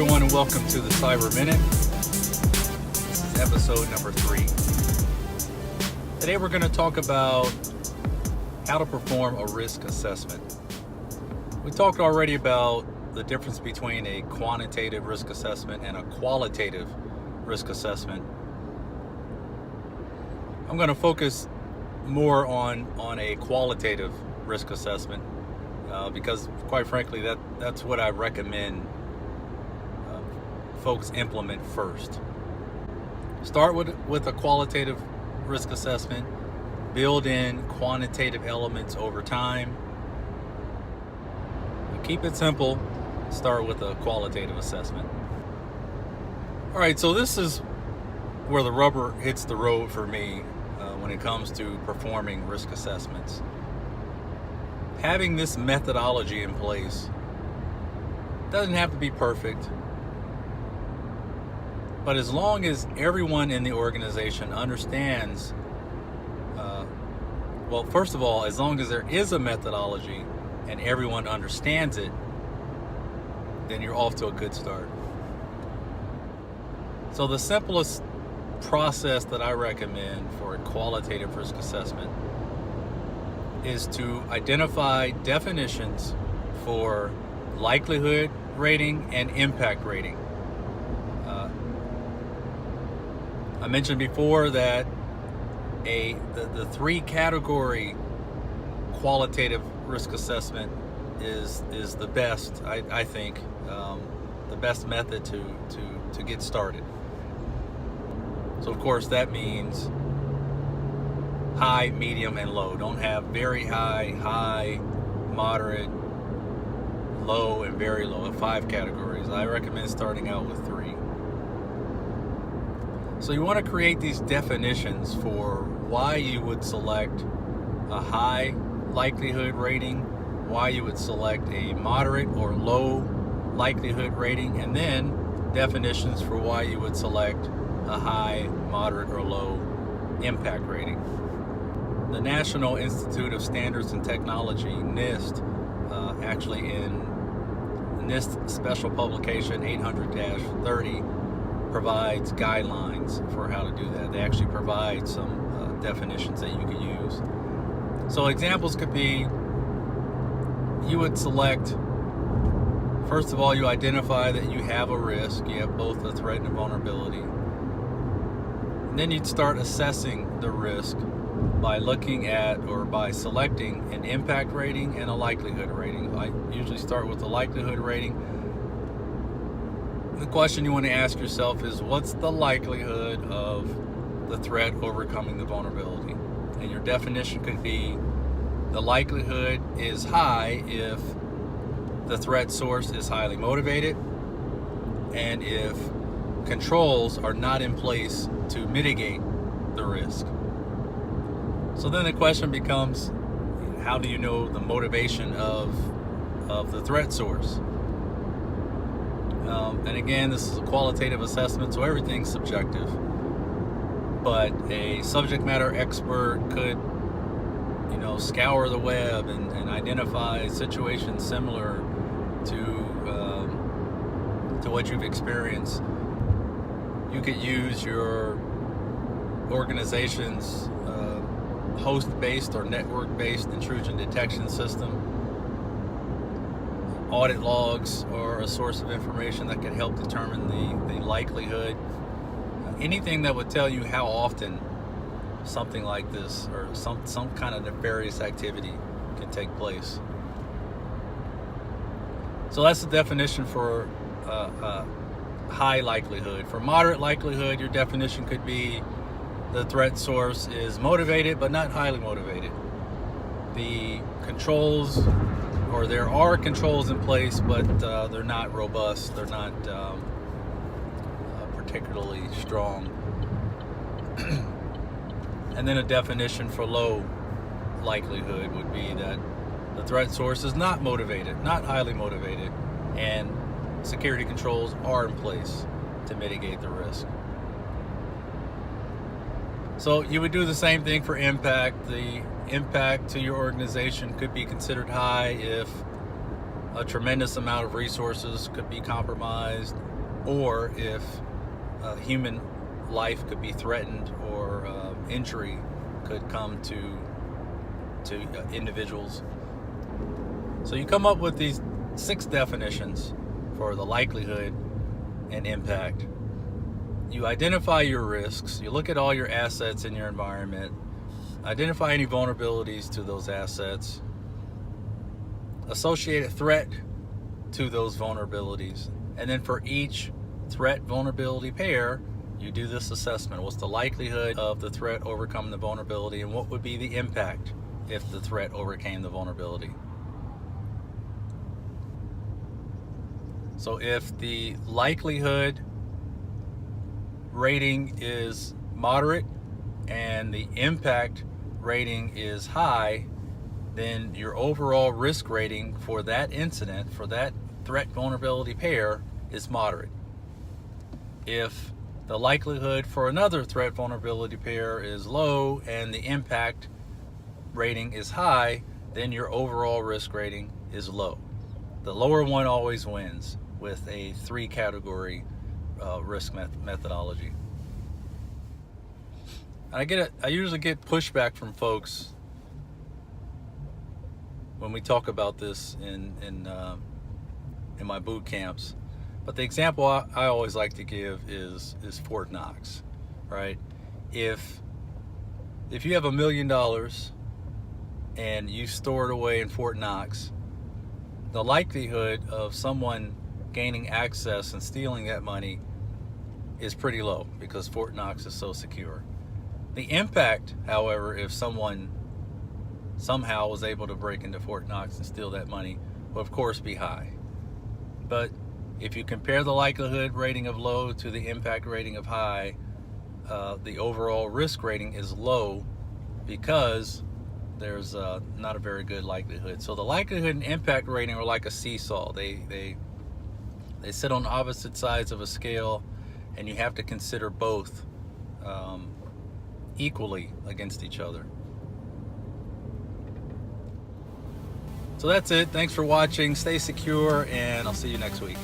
everyone, and welcome to the Cyber Minute. This is episode number 3. Today we're going to talk about how to perform a risk assessment. We talked already about the difference between a quantitative risk assessment and a qualitative risk assessment. I'm going to focus more on a qualitative risk assessment because, quite frankly, that's what I recommend folks implement first. Start with a qualitative risk assessment, build in quantitative elements over time. Keep it simple, start with a qualitative assessment. All right, so this is where the rubber hits the road for me when it comes to performing risk assessments. Having this methodology in place doesn't have to be perfect, but as long as everyone in the organization understands, well, first of all, as long as there is a methodology and everyone understands it, then you're off to a good start. So the simplest process that I recommend for a qualitative risk assessment is to identify definitions for likelihood rating and impact rating. I mentioned before that the 3-category qualitative risk assessment is the best, I think, the best method to get started. So of course that means high, medium, and low. Don't have very high, moderate, low, and very low. 5 categories. I recommend starting out with 3. So you want to create these definitions for why you would select a high likelihood rating, why you would select a moderate or low likelihood rating, and then definitions for why you would select a high, moderate, or low impact rating. The National Institute of Standards and Technology, NIST, actually in NIST Special Publication 800-30, provides guidelines for how to do that. They actually provide some definitions that you can use. So examples could be, you would select, first of all, you identify that you have a risk. You have both a threat and a vulnerability. And then you'd start assessing the risk by looking at or by selecting an impact rating and a likelihood rating. I usually start with the likelihood rating. The question you want to ask yourself is, what's the likelihood of the threat overcoming the vulnerability? And your definition could be, the likelihood is high if the threat source is highly motivated and if controls are not in place to mitigate the risk. So then the question becomes, how do you know the motivation of the threat source? And again, this is a qualitative assessment, so everything's subjective. But a subject matter expert could, scour the web and identify situations similar to what you've experienced. You could use your organization's host-based or network-based intrusion detection system. Audit logs are a source of information that can help determine the likelihood. Anything that would tell you how often something like this or some kind of nefarious activity can take place. So that's the definition for high likelihood. For moderate likelihood, your definition could be, the threat source is motivated but not highly motivated. The controls, or there are controls in place, but they're not robust. They're not particularly strong. And then a definition for low likelihood would be that the threat source is not motivated, not highly motivated, and security controls are in place to mitigate the risk. So you would do the same thing for impact. The impact to your organization could be considered high if a tremendous amount of resources could be compromised, or if human life could be threatened, or injury could come to individuals. So you come up with these 6 definitions for the likelihood and impact. You identify your risks. You look at all your assets in your environment. Identify any vulnerabilities to those assets. Associate a threat to those vulnerabilities. And then for each threat vulnerability pair, you do this assessment. What's the likelihood of the threat overcoming the vulnerability, and what would be the impact if the threat overcame the vulnerability? So if the likelihood rating is moderate and the impact rating is high, then your overall risk rating for that incident, for that threat vulnerability pair, is moderate. If the likelihood for another threat vulnerability pair is low and the impact rating is high, then your overall risk rating is low. The lower one always wins with a 3-category risk methodology. I usually get pushback from folks when we talk about this in my boot camps. But the example I always like to give is Fort Knox, right? If you have $1 million and you store it away in Fort Knox, the likelihood of someone gaining access and stealing that money is pretty low because Fort Knox is so secure. The impact, however, if someone somehow was able to break into Fort Knox and steal that money, will of course be high. But if you compare the likelihood rating of low to the impact rating of high, the overall risk rating is low because there's not a very good likelihood. So the likelihood and impact rating are like a seesaw. They sit on opposite sides of a scale, and you have to consider both equally against each other. So that's it. Thanks for watching. Stay secure, and I'll see you next week.